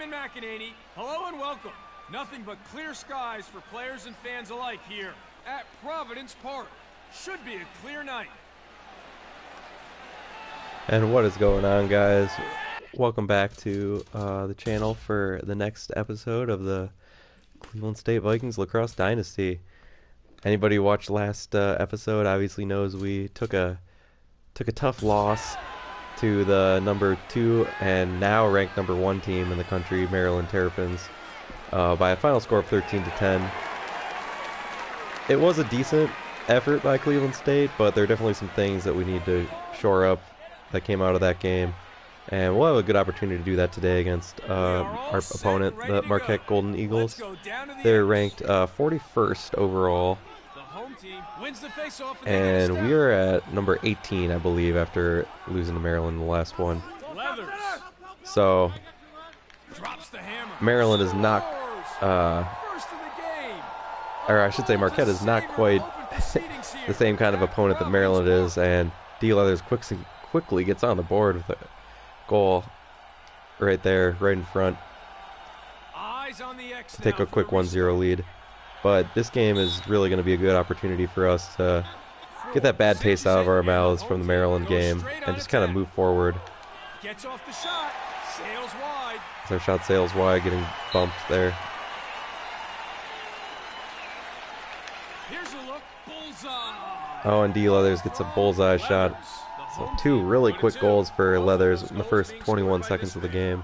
and McEnany, hello and welcome. Nothing but clear skies for players and fans alike here at Providence Park. Should be a clear night. And what is going on, guys? Welcome back to the channel for the next episode of the Cleveland State Vikings Lacrosse Dynasty. Anybody who watched last episode obviously knows we took a tough loss to the number 2 and now ranked number 1 team in the country, Maryland Terrapins, by a final score of 13-10. It was a decent effort by Cleveland State, but there are definitely some things that we need to shore up that came out of that game. And we'll have a good opportunity to do that today against our opponent, the Marquette Golden Eagles. They're ranked 41st overall. And we are at number 18, I believe, after losing to Maryland in the last one. So, Maryland is not, or I should say Marquette is not quite the same kind of opponent that Maryland is, and D. Leathers quickly gets on the board with a goal right there, right in front. Take a quick 1-0 lead. But this game is really going to be a good opportunity for us to get that bad taste out of our mouths from the Maryland game and just kind of move forward. As our shot sails wide, getting bumped there. Oh, and D. Leathers gets a bullseye shot. So 2 really quick goals for Leathers in the first 21 seconds of the game.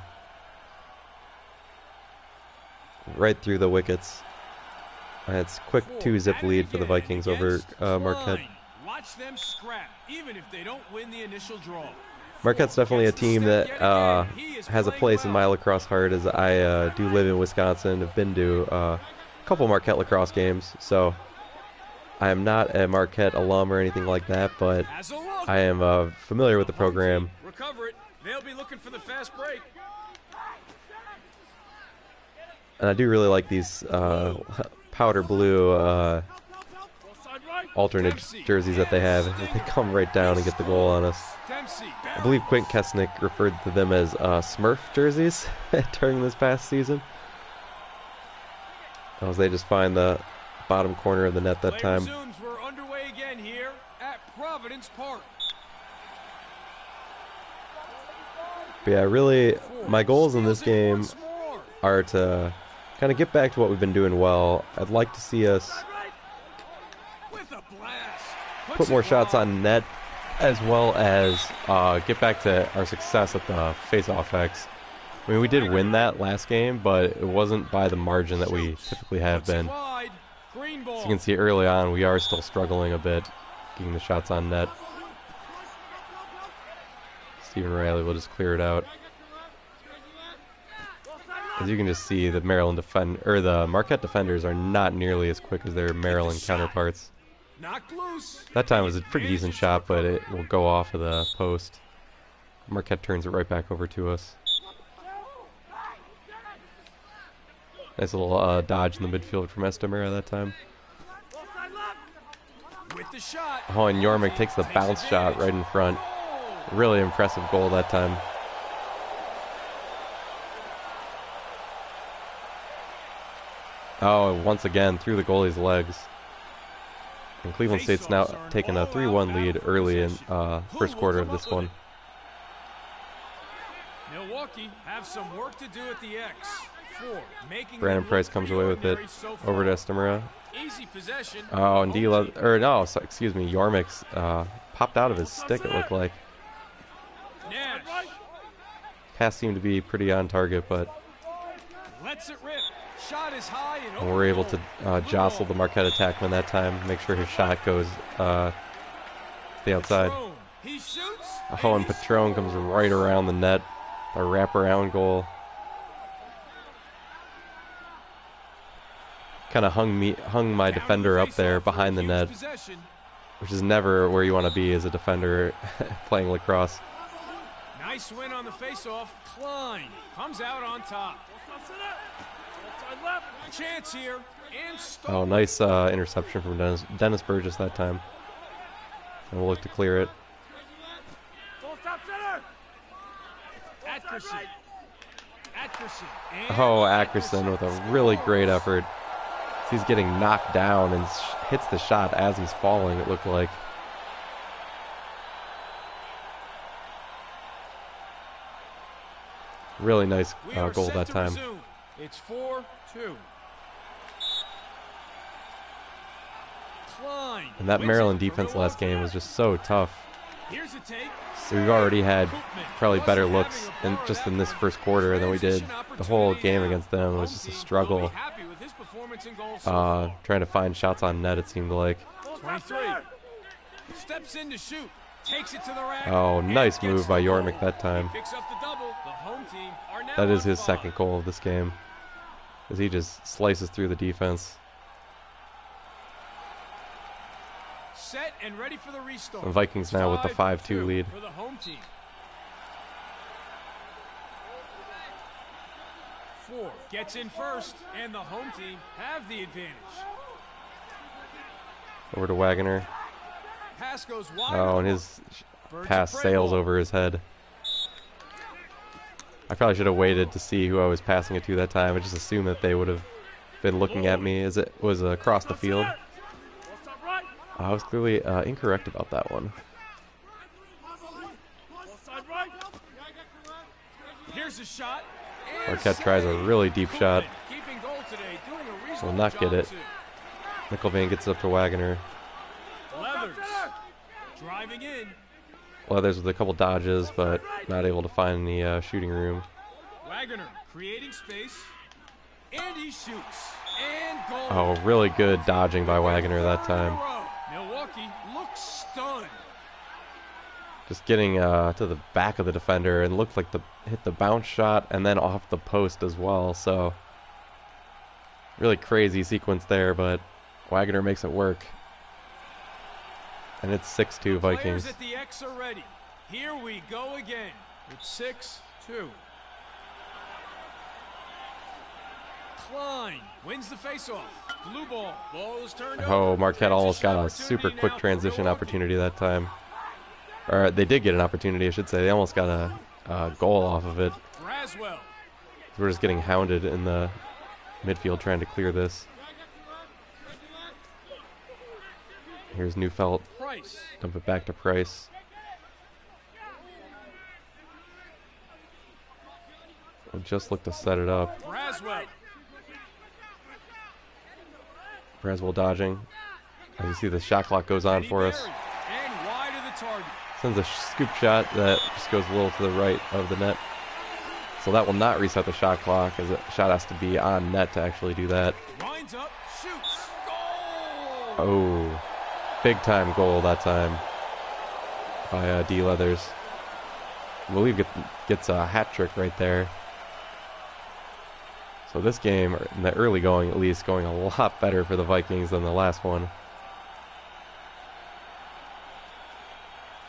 Right through the wickets. It's a quick 2-zip lead for the Vikings over Marquette. Marquette's definitely a team that has a place in my lacrosse heart, as I do live in Wisconsin. Have been to a couple Marquette lacrosse games, so I am not a Marquette alum or anything like that, but I am familiar with the program. And I do really like these powder blue alternate jerseys that they have. They come right down and get the goal on us. I believe Quint Kesnick referred to them as Smurf jerseys during this past season, as they just find the bottom corner of the net that time. We're underway again here at Providence Park. But yeah, really, my goals in this game are to kind of get back to what we've been doing well. I'd like to see us put more shots on net, as well as get back to our success at the face-off X. I mean, we did win that last game, but it wasn't by the margin that we typically have been. As you can see early on, we are still struggling a bit getting the shots on net. Stephen Riley will just clear it out. As you can just see, the the Marquette defenders are not nearly as quick as their Maryland counterparts. That time was a pretty decent shot, but it will go off of the post. Marquette turns it right back over to us. Nice little dodge in the midfield from Estamera that time. Oh, and Yormick takes the bounce shot right in front. Really impressive goal that time. Oh, once again, through the goalie's legs. And Cleveland State's now taking a 3-1 lead early in first quarter of this one. Milwaukee have some work to do at the X. Brandon Price comes away with it over to Estamera. Oh, and Yormick's popped out of his stick, it looked like. Pass seemed to be pretty on target, but and we're able to jostle the Marquette attackman that time, make sure his shot goes to the outside. Oh, and Patron comes right around the net, a wraparound goal. Kind of hung my defender up there behind the net, which is never where you want to be as a defender playing lacrosse. Nice win on the face-off. Klein comes out on top. Chance here. Oh, nice interception from Dennis Burgess that time. And we'll look to clear it. Oh, Ackerson with a really great effort. He's getting knocked down and hits the shot as he's falling, it looked like. Really nice goal that time. It's 4-2. And that Maryland defense last game was just so tough. Here's a take. We've already had probably better looks just in this first quarter than we did the whole game against them. It was just a struggle trying to find shots on net, it seemed like. 23. Steps in to shoot. Takes it to the rack. Oh, nice move by Yormick that time. Picks up the double. The home team are now that is his 5. second goal of this game, as he just slices through the defense. Set and ready for the restart. The Vikings now with the 5-2 lead. For the home team. 4 gets in first, and the home team have the advantage. Over to Wagner. Pass goes wide. Oh, and his pass sails over his head. I probably should have waited to see who I was passing it to that time. I just assumed that they would have been looking at me as it was across the field. I was clearly incorrect about that one. Here's a shot. Marquette tries a really deep shot. Will not get it. McIlvain gets it up to Wagner. Leathers driving in. Leathers with a couple dodges, but not able to find the shooting room. Wagner creating space, and he shoots. And goal. Oh, really good dodging by Wagner that time. Milwaukee looks stunned. Just getting to the back of the defender and looked like hit the bounce shot and then off the post as well. So really crazy sequence there, but Wagner makes it work. And it's 6-2 Vikings. Players at the X are ready. Here we go again. It's 6-2. Klein wins the faceoff. Blue ball. Ball is turned over. Oh, Marquette almost got a super quick transition opportunity that time. Or they did get an opportunity, I should say. They almost got a goal off of it. Braswell. We're just getting hounded in the midfield trying to clear this. Here's Neufeld. Price. Dump it back to Price. We'll just look to set it up. Braswell. Braswell dodging. As you see, the shot clock goes on for us. And wide of the target. Sends a scoop shot that just goes a little to the right of the net. So that will not reset the shot clock, as the shot has to be on net to actually do that. Lines up, shoots, goal! Oh, big time goal that time by D. Leathers. I believe gets a hat trick right there. So this game, in the early going at least, going a lot better for the Vikings than the last one.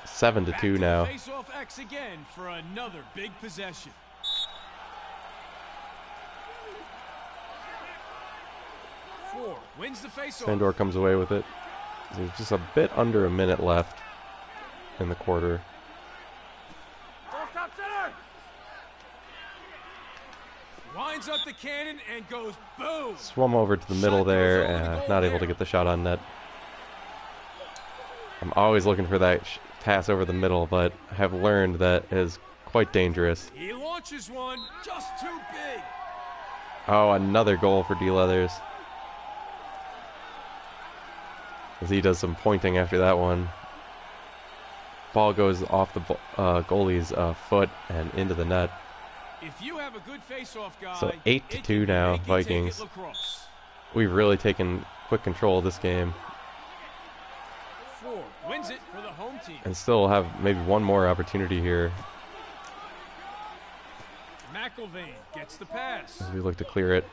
7-2 now. Face off X again for another big possession. Four wins the face off. Sandor comes away with it. There's just a bit under a minute left in the quarter. Winds up the cannon and goes boom. Swum over to the middle there, not able to get the shot on net. I'm always looking for that pass over the middle, but I have learned that it is quite dangerous. He launches one, just too big. Oh, another goal for D. Leathers. As he does some pointing after that one. Ball goes off the goalie's foot and into the net. If you have a good face-off guy, so 8-2 now, Vikings. We've really taken quick control of this game. Four wins it for the home team. And still have maybe one more opportunity here. McIlvain gets the pass. As we look to clear it.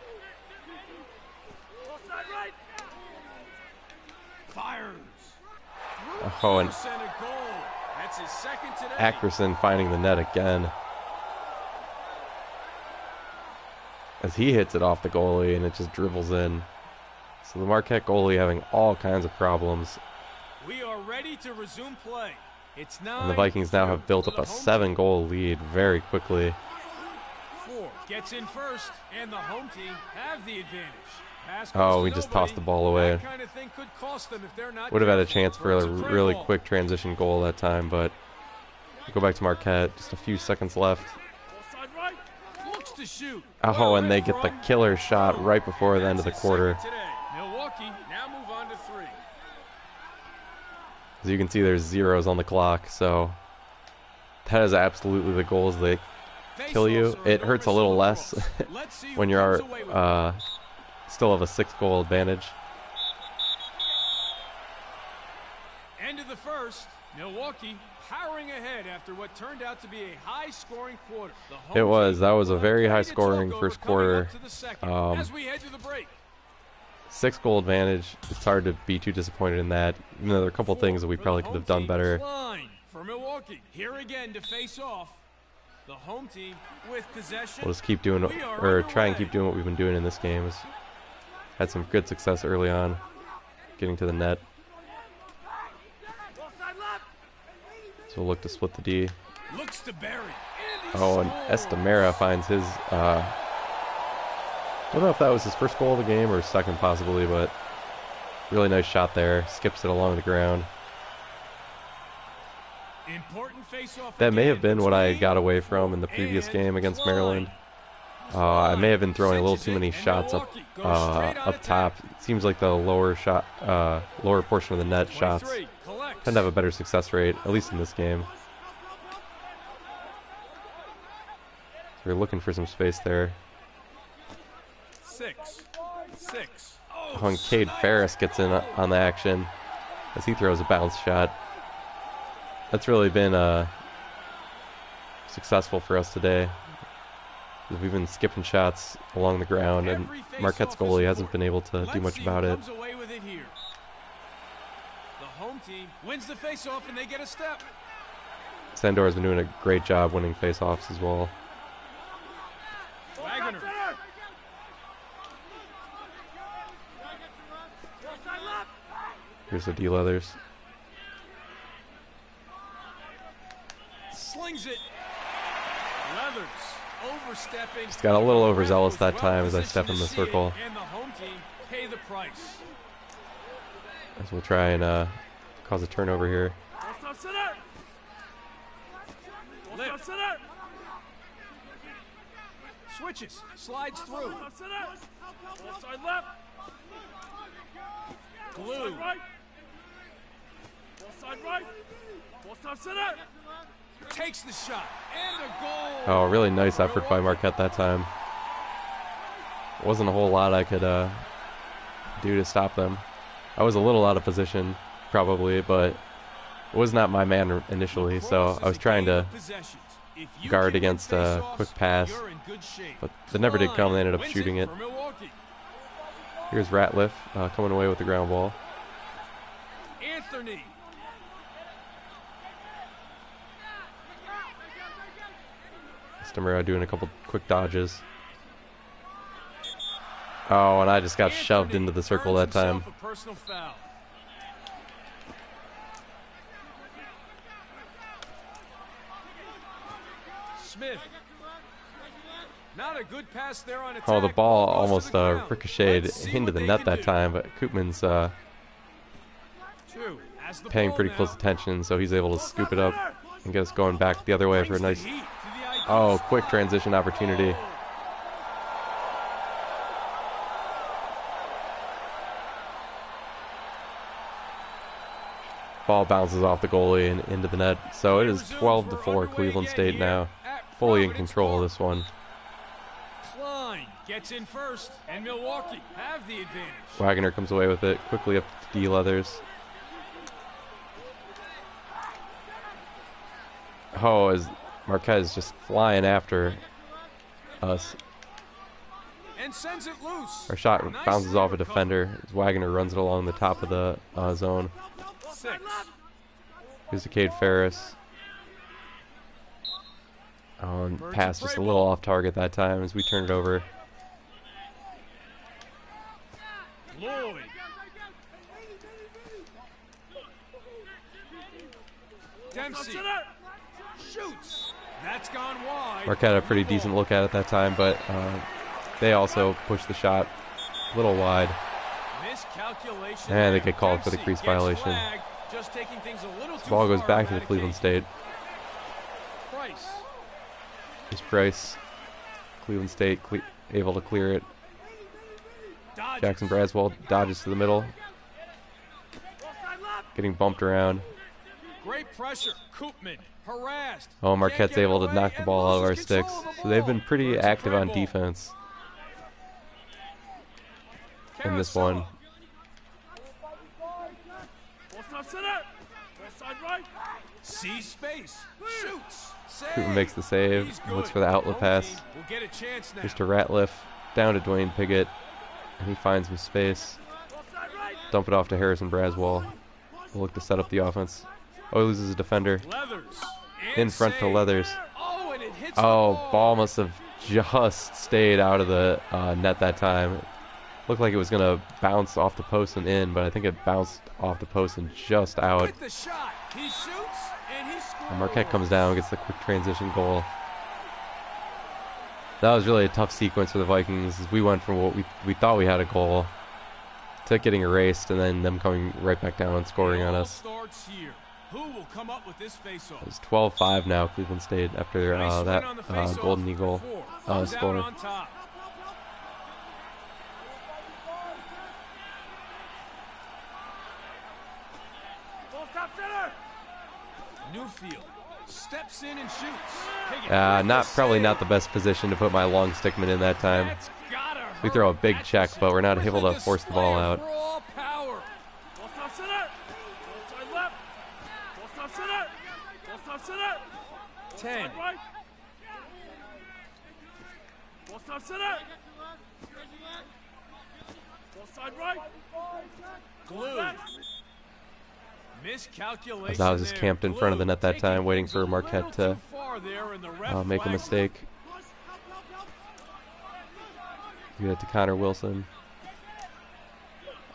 Fires. Oh, and that's his second today. Ackerson finding the net again. As he hits it off the goalie and it just dribbles in. So the Marquette goalie having all kinds of problems. We are ready to resume play. It's 9. And the Vikings now have built up a 7-goal lead very quickly. Four gets in first, and the home team have the advantage. Oh, we just tossed the ball away. That kind of thing could cost them if they're not Would have had a careful. chance for a really quick transition goal that time, but go back to Marquette. Just a few seconds left. Looks to shoot. Oh, and they get the killer shot right before the end of the quarter. Milwaukee now move on to 3. As you can see, there's zeros on the clock, so that is absolutely the goals that kill you. It hurts a little less when you're still have a 6-goal advantage. End of the first. Milwaukee powering ahead after what turned out to be a high-scoring quarter. It was. That was a very high-scoring first quarter. As we head to the break. 6-goal advantage. It's hard to be too disappointed in that. Even though there are a couple things that we probably could have done better. For Milwaukee, here again to face off. The home team with possession. We'll just keep doing, or try and keep doing what we've been doing in this game. Had some good success early on, getting to the net. So we'll look to split the D. Looks to Barry. Oh, and Estamera finds his. Don't know if that was his first goal of the game or second, possibly, but really nice shot there. Skips it along the ground. That may have been what I got away from in the previous game against Maryland. I may have been throwing a little too many shots up top. It seems like the lower portion of the net shots tend to have a better success rate, at least in this game. So we're looking for some space there. 6. Oh, and Cade Ferris gets in on the action as he throws a bounce shot. That's really been successful for us today. We've been skipping shots along the ground, and Marquette's goalie hasn't been able to do much about it. The home team wins the face-off, and they get a step. Sandor has been doing a great job winning face-offs as well. Wagner. Here's the D Leathers. Slings it. Leathers overstepping. Just got a little overzealous that time as I step in the circle. And the home team pay the price. As we'll try and cause a turnover here. Lift. Switches. Slides through. Blue. Takes the shot. And a goal. Oh, really nice effort by Marquette that time. Wasn't a whole lot I could do to stop them. I was a little out of position, probably, but it was not my man initially, so I was trying to guard against a quick pass, but that never did come. They ended up shooting it. Here's Ratliff coming away with the ground ball. Anthony. Stamura doing a couple quick dodges. Oh, and I just got shoved into the circle that time. Smith. Not a good pass there on attack. Oh, the ball almost ricocheted into the net that time, but Koopman's paying pretty close attention, so he's able to scoop it up and get us going back the other way for a nice, quick transition opportunity. Ball bounces off the goalie and into the net. So it is 12-4 Cleveland State now, fully in control of this one. Gets in first, and Milwaukee have the advantage. Wagner comes away with it quickly up to D Leathers. Oh, as Marquette is just flying after us. And sends it loose. Our shot bounces off a defender as Wagner runs it along the top of the zone. 6. Here's the Cade Ferris. Oh, and pass just a little off target that time as we turn it over. Lloyd. Dempsey shoots. That's gone wide. Marquette had a pretty decent look at it that time, but they also pushed the shot a little wide. Miscalculation. And they get called for the crease violation. Just taking things a little too Ball goes far back on to the that Cleveland occasion. State. Price. Here's Price. Cleveland State able to clear it. Dodges. Jackson Braswell dodges to the middle. Getting bumped around. Great pressure. Koopman harassed. Oh, Marquette's Can't get it able to away knock the and ball out of our loses control sticks. of the So they've ball. been pretty It's a active on dribble. defense in this one. See space. Shoots. Cooper makes the save. He's Looks good. for the outlet Home pass. team will get a chance now. Here's to Ratliff. Down to Dwayne Piggott. And he finds some space. Dump it off to Harrison Braswell. We'll look to set up the offense. Oh, he loses a defender. Leathers. In front to save. Leathers. Oh, and it hits the Oh, ball must have just stayed out of the net that time. Looked like it was going to bounce off the post and in, but I think it bounced off the post and just out. With the shot. He shoots and he scores. And Marquette comes down, gets the quick transition goal. That was really a tough sequence for the Vikings. As we went from what we thought we had a goal to getting erased, and then them coming right back down and scoring on us. Starts here. Who will come up with this face-off? It's 12-5 now, Cleveland State, after Nice that win on the face-off. Golden Eagle Four. Comes out score. on top. Newfield steps in and shoots. Probably not the best position to put my long stickman in that time. That's gotta We hurt. throw a big That's check, but we're not with able a to force the ball display out. of raw power. 10. Glue. Miscalculation. As I was just there. camped in front of the net that Glue time, waiting taking for things a Marquette little to too far there, and the ref make a flags it. mistake. Give it to Connor Wilson.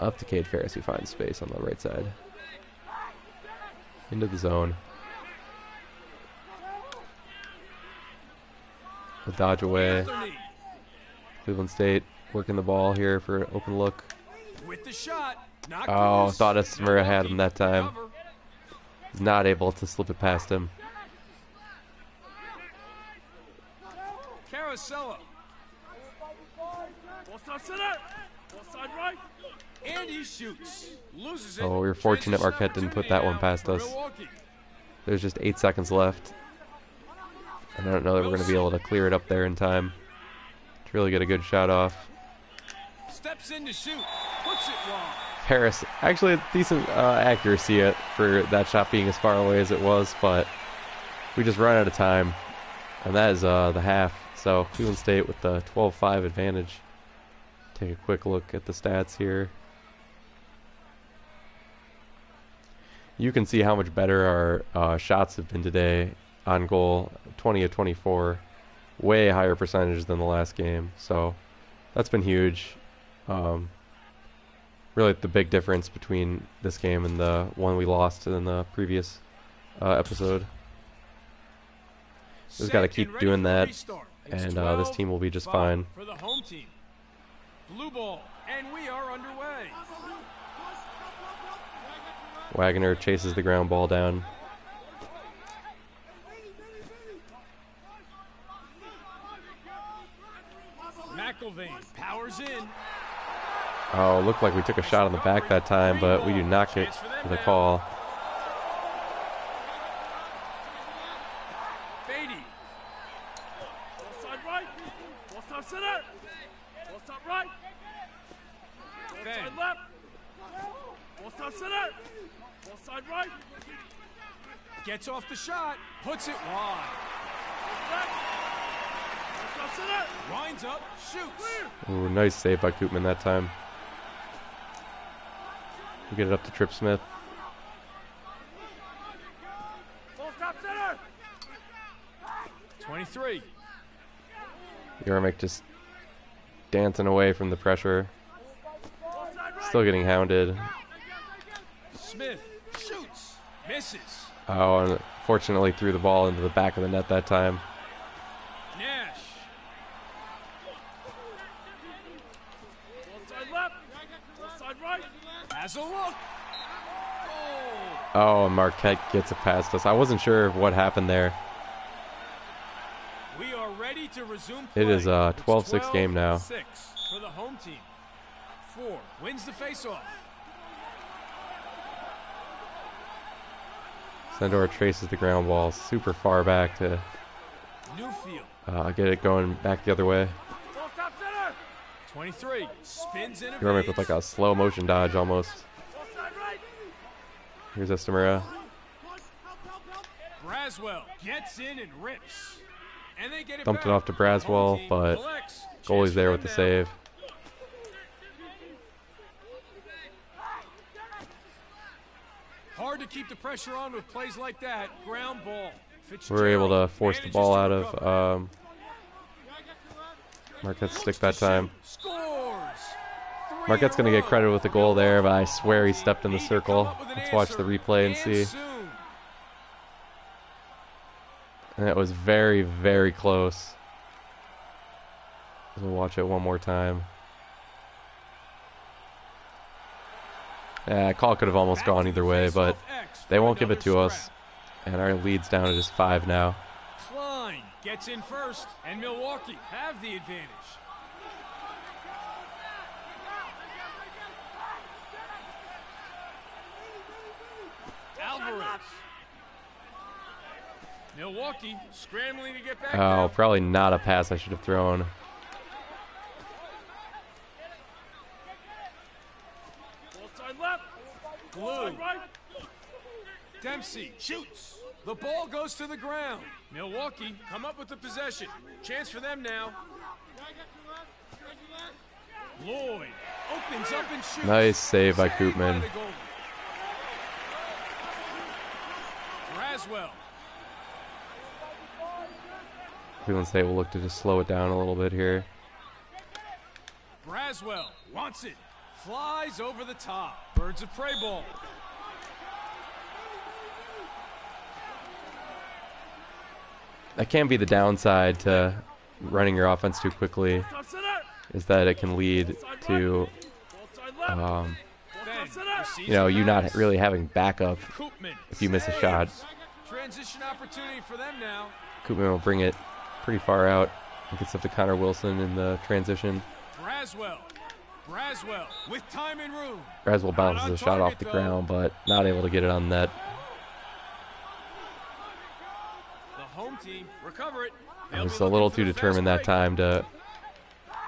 Up to Cade Ferris, who finds space on the right side. Into the zone. A dodge away. Anthony Cleveland State working the ball here for an open look. with the shot. Not Oh, loose. thought Estamura had him that time. Cover. He's not able to slip it past him. Carosello. And he shoots. Loses it. Oh, we were fortunate Transition Marquette didn't put that one opportunity past now us. for Milwaukee. There's just 8 seconds left. And I don't know that we're going to be able to clear it up there in time to really get a good shot off. Steps in to shoot. Puts it wide. Harris, actually a decent accuracy for that shot being as far away as it was, but we just run out of time. And that is the half. So Cleveland State with the 12-5 advantage. Take a quick look at the stats here. You can see how much better our shots have been today on goal. 20 of 24. Way higher percentage than the last game. So that's been huge. Really the big difference between this game and the one we lost in the previous episode. Just got to Set keep and ready doing for that, restart. It's and this 12, team will be just 5 fine. for the home team. Blue ball, and we are underway. Wagner chases the ground ball down. McIlvain powers in. Oh, looked like we took a shot on the back that time, but we do not get the call. Beatty. Ben. Gets off the shot, puts it wide. Winds up, shoots. Ooh, nice save by Koopman that time. We get it up to Trip Smith. Center. 23. Yarmick just dancing away from the pressure. Still getting hounded. Smith shoots, misses. Oh, and fortunately threw the ball into the back of the net that time. Nash. Side left. Side right. Has a look. Oh, and Marquette gets it past us. I wasn't sure what happened there. We are ready to resume play. It is a 12-6 game now. 6 for the home team. 4 wins the faceoff. Sandor traces the ground ball super far back to get it going back the other way. 23 spins in. You remember with like a slow motion dodge almost. Here's Estamura. Braswell gets in and rips. And they get it Dumped back. it off to Braswell, but goalie's there with the save. Hard to keep the pressure on with plays like that. Ground ball. We were able to force the ball out of Marquette's stick that time. Marquette's going to get credit with the goal there, but I swear he stepped in the circle. Let's watch the replay and see. And it was very, very close. We'll watch it one more time. Yeah, call could have almost gone either way, but they won't give it to us. And our lead's down to just 5 now. Klein gets in first, and Milwaukee have the advantage. Alvarez. Milwaukee scrambling to get back. Oh, probably not a pass I should have thrown. Side left. Glue. Right. Dempsey shoots. The ball goes to the ground. Milwaukee come up with the possession. Chance for them now. Lloyd opens up and shoots. Nice save by Koopman. Braswell. Cleveland State will look to just slow it down a little bit here. Braswell wants it. Flies over the top. Birds of prey ball. That can be the downside to running your offense too quickly, is that it can lead to, you not really having backup if you miss a shot. Transition opportunity for them now. Koopman will bring it pretty far out and gets up to Connor Wilson in the transition. Braswell with time and room. Braswell bounces the shot off the ground, but not able to get it on net. The home team recover it. I was a little too determined that time to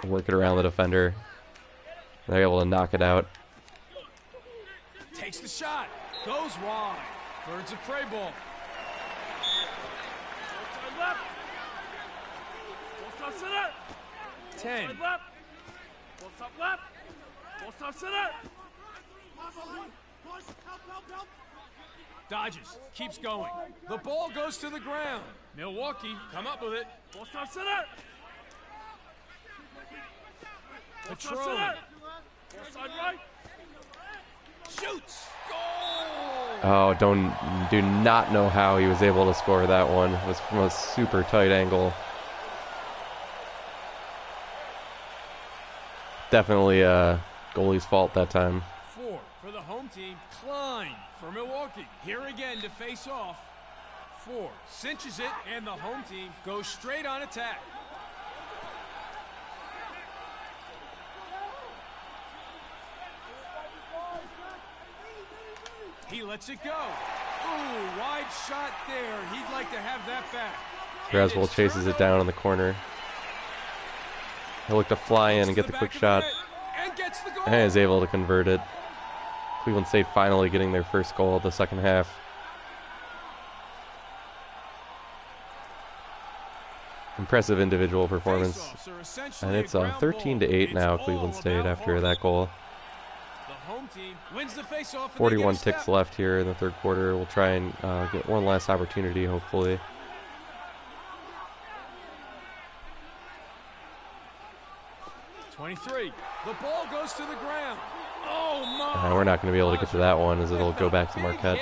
work it around the defender. They're able to knock it out. Takes the shot. Goes wide. Birds of prey ball. 10. Dodges. Keeps going. The ball goes to the ground. Milwaukee come up with it. Patron. Shoots. Goal. Oh, do not know how he was able to score that one. It was from a super tight angle. Definitely goalie's fault that time. 4 for the home team. Klein for Milwaukee. Here again to face off. 4 cinches it, and the home team goes straight on attack. He lets it go. Ooh, wide shot there. He'd like to have that back. Braswell chases it down in the corner. He'll look to fly in and get the quick shot. And is able to convert it. Cleveland State finally getting their first goal of the second half. Impressive individual performance. And it's 13-8 now, Cleveland State, after that goal. 41 ticks left here in the third quarter. We'll try and get one last opportunity, hopefully. The ball goes to the ground. Oh my! We're not going to be able to get to that one, as it'll go back to Marquette.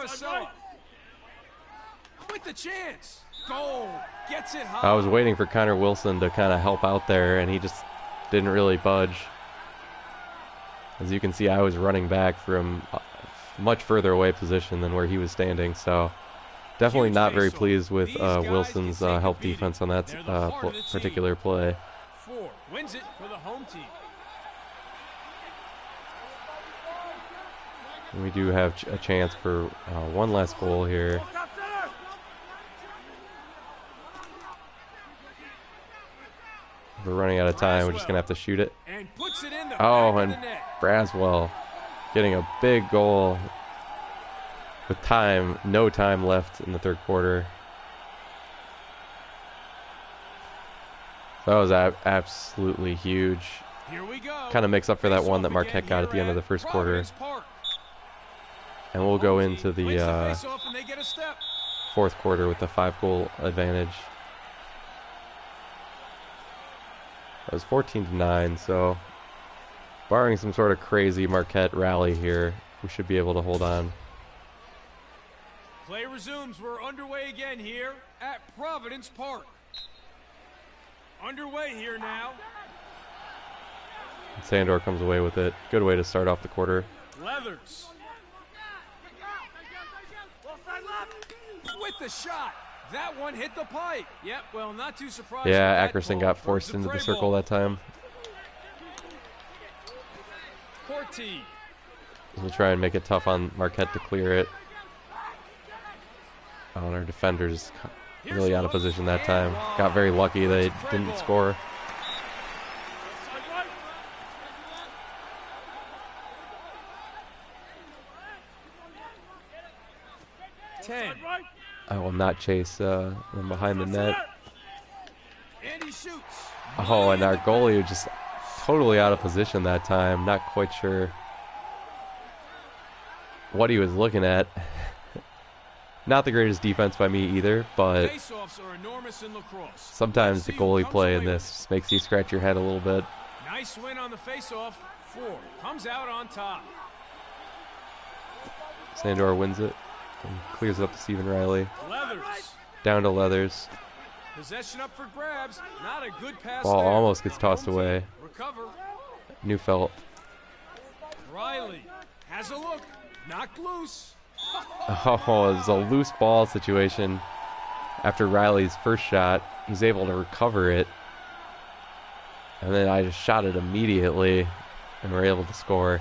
Carousel with the chance. Goal. Gets it high. I was waiting for Connor Wilson to kind of help out there, and he just didn't really budge. As you can see, I was running back from a much further away position than where he was standing, so definitely not very pleased with Wilson's help defense on that particular play. 4 wins it for the home team. And we do have a chance for one last goal here. We're running out of time. We're just going to have to shoot it. Oh, and Braswell getting a big goal with no time left in the third quarter. That was absolutely huge. Kind of makes up for that one that Marquette got at the end of the first quarter. And we'll go into the fourth quarter with a 5-goal advantage. That was 14-9, so barring some sort of crazy Marquette rally here, we should be able to hold on. Play resumes. We're underway again here at Providence Park. Underway here now. And Sandor comes away with it. Good way to start off the quarter. Leathers. With the shot. That one hit the pipe. Yep, well, not too surprised. Yeah, Ackerson got forced into the circle that time. Corti. We'll try and make it tough on Marquette to clear it. Oh, and our defenders really out of position that time. Got very lucky they didn't score. I will not chase them behind the net. Oh, and our goalie was just totally out of position that time. Not quite sure what he was looking at. Not the greatest defense by me either, but sometimes the goalie play in this just makes you scratch your head a little bit. Nice win on the face-off. 4 comes out on top. Sandor wins it and clears it up to Stephen Riley. Leathers. Down to Leathers. Possession up for grabs. Not a good pass. Ball there. almost gets tossed away. Recover. Neufeld. Riley has a look. Knocked loose. Oh, it's a loose ball situation. After Riley's first shot, he's able to recover it. And then I just shot it immediately, and we're able to score.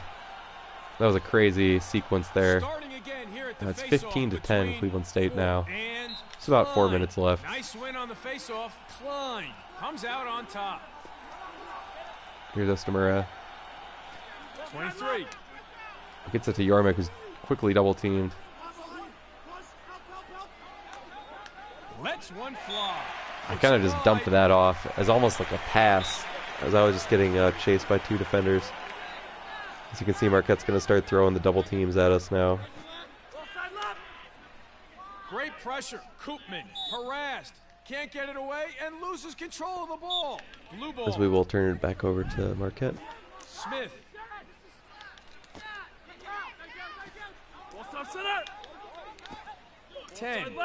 That was a crazy sequence there. It's 15-10 Cleveland State now. It's about 4 minutes left. Nice win on the face-off. Klein comes out on top. Here's Estamura. 23. Gets it to Yormick, who's quickly double-teamed. Lets one fly. I kind of just dumped that off as almost like a pass, as I was just getting chased by 2 defenders. As you can see, Marquette's going to start throwing the double teams at us now. Great pressure. Koopman harassed. Can't get it away and loses control of the ball. Blue ball. As we will turn it back over to Marquette. Smith. 10.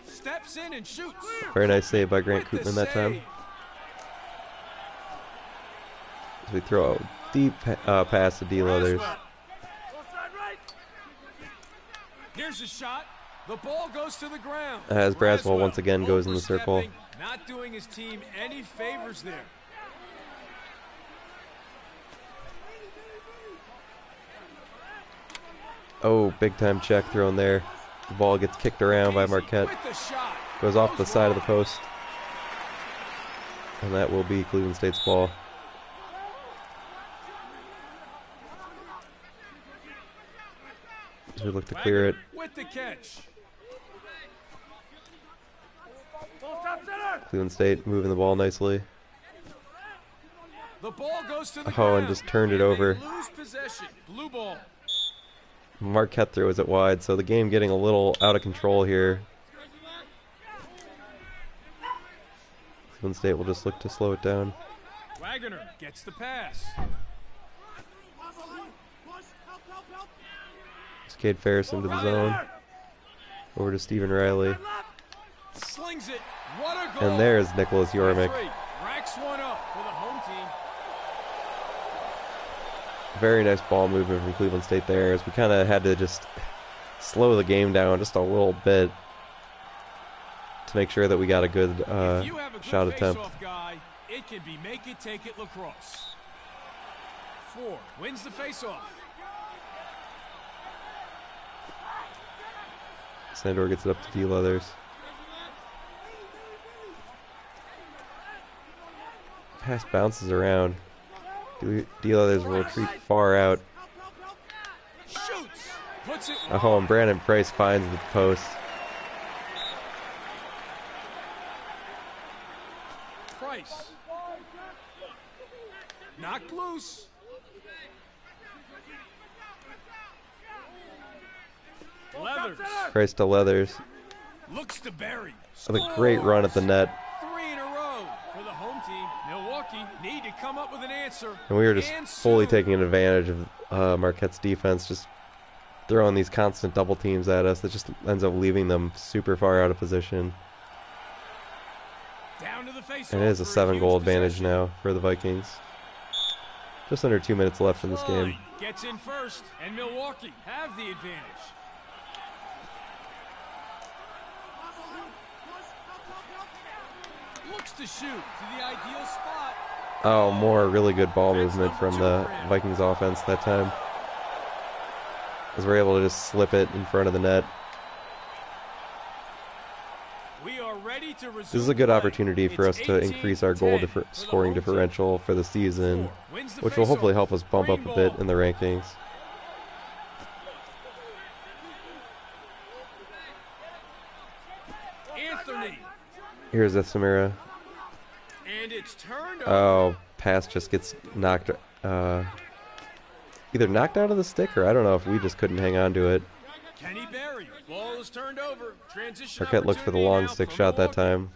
Steps in and shoots. Very nice save by Grant Koopman that time. As we throw a deep pass to D. Leathers. Here's a shot. The ball goes to the ground. As Braswell once again goes in the circle. Not doing his team any favors there. Oh, big time check thrown there. The ball gets kicked around by Marquette. Goes off the side of the post. And that will be Cleveland State's ball. As we look to clear it. With the catch. Cleveland State moving the ball nicely. The ball goes to the ground, and just turned it over. Lose possession. Blue ball. Marquette throws it wide, so the game getting a little out of control here. Cleveland State will just look to slow it down. Wagner gets the pass. Cade Ferris into the zone. Over to Stephen Riley. Slings it. What a goal. And there's Nicholas Yormick. Racks one up for the home team. Very nice ball movement from Cleveland State there, as we kind of had to just slow the game down just a little bit to make sure that we got a good shot attempt. Guy, it can be make it, take it lacrosse. 4 wins the faceoff. Sandor gets it up to D. Leathers. Pass bounces around. D. Leathers will retreat far out. Shoots. Puts it Oh, and Brandon Price finds the post. Price. Knocked loose. Leathers. Price to Leathers. Looks to bury. With a great run at the net. 3 in a row for the home team. Milwaukee need to come up with an answer. And we were just fully taking advantage of Marquette's defense, just throwing these constant double teams at us that just ends up leaving them super far out of position. Down to the face. And it is a 7-goal advantage now for the Vikings. Just under 2 minutes left in this game. Gets in first, and Milwaukee have the advantage. Looks to shoot to the ideal spot. Oh, more really good ball movement from the Vikings offense that time, as we're able to just slip it in front of the net. We are ready to this is a good opportunity for us to increase our goal scoring differential for the season, which will hopefully help us bump up a bit in the rankings. Anthony. Here's Esamira. And it's turned over. Oh, pass just gets knocked, either knocked out of the stick, or I don't know if we just couldn't hang on to it. Kenny Berry. Ball is turned over. Transition. Marquette looked for the long stick shot that time.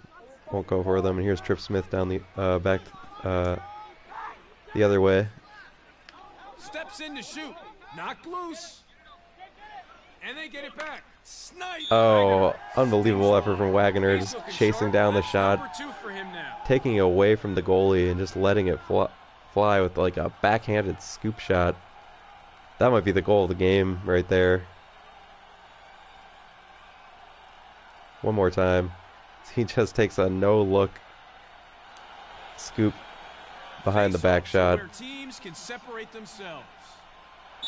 Won't go for them. And here's Tripp Smith down the back the other way. Steps in to shoot. Knocked loose. And they get it back. Snipe. Oh, unbelievable effort from Wagner, just chasing down the shot, taking it away from the goalie and just letting it fly with like a backhanded scoop shot. That might be the goal of the game right there. One more time. He just takes a no-look scoop behind the back shot.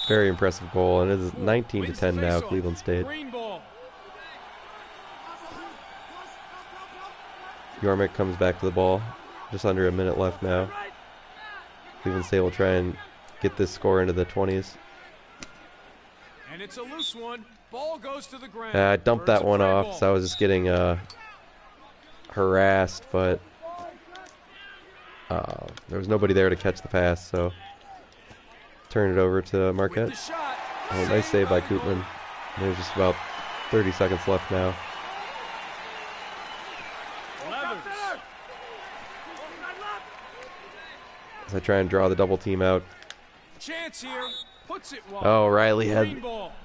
Very impressive goal, and it is 19-10 now, Cleveland State. Yormick comes back to the ball. Just under a minute left now. Cleveland State will try and get this score into the 20s. And it's a loose one. Ball goes to the ground. I dumped that one off, so I was just getting harassed, but there was nobody there to catch the pass, so turn it over to Marquette. Oh, nice save by Koopman. There's just about 30 seconds left now. As I try and draw the double team out. Chance here. Puts it wide. Oh, Riley had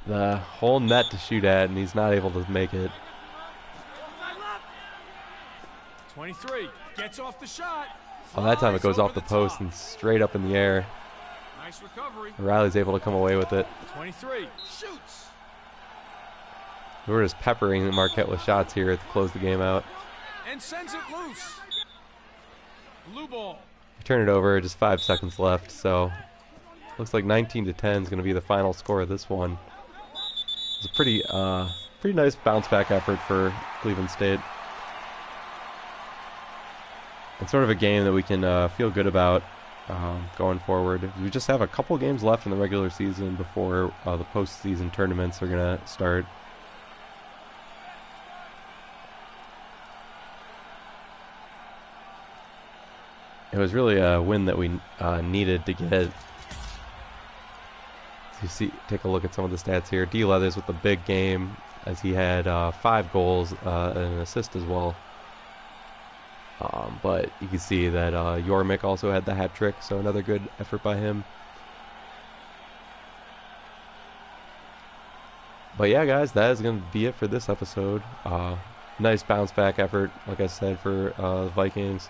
the whole net to shoot at, and he's not able to make it. 23 gets off the shot. Oh, that time it goes off the post and straight up in the air. Nice recovery. Riley's able to come away with it. 23 shoots. We're just peppering Marquette with shots here to close the game out. And sends it loose. Blue ball. Turn it over, just 5 seconds left, so looks like 19-10 is going to be the final score of this one. It's a pretty nice bounce back effort for Cleveland State. It's sort of a game that we can feel good about going forward. We just have a couple games left in the regular season before the postseason tournaments are going to start. It was really a win that we needed to get. You see, take a look at some of the stats here. D. Leathers with the big game, as he had 5 goals and an assist as well. But you can see that Yormick also had the hat trick, so another good effort by him. But yeah, guys, that is going to be it for this episode. Nice bounce back effort, like I said, for the Vikings.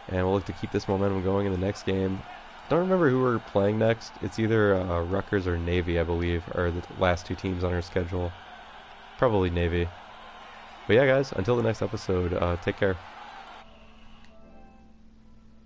And we'll look to keep this momentum going in the next game. Don't remember who we're playing next. It's either Rutgers or Navy, I believe, are the last two teams on our schedule. Probably Navy. But yeah, guys, until the next episode, take care.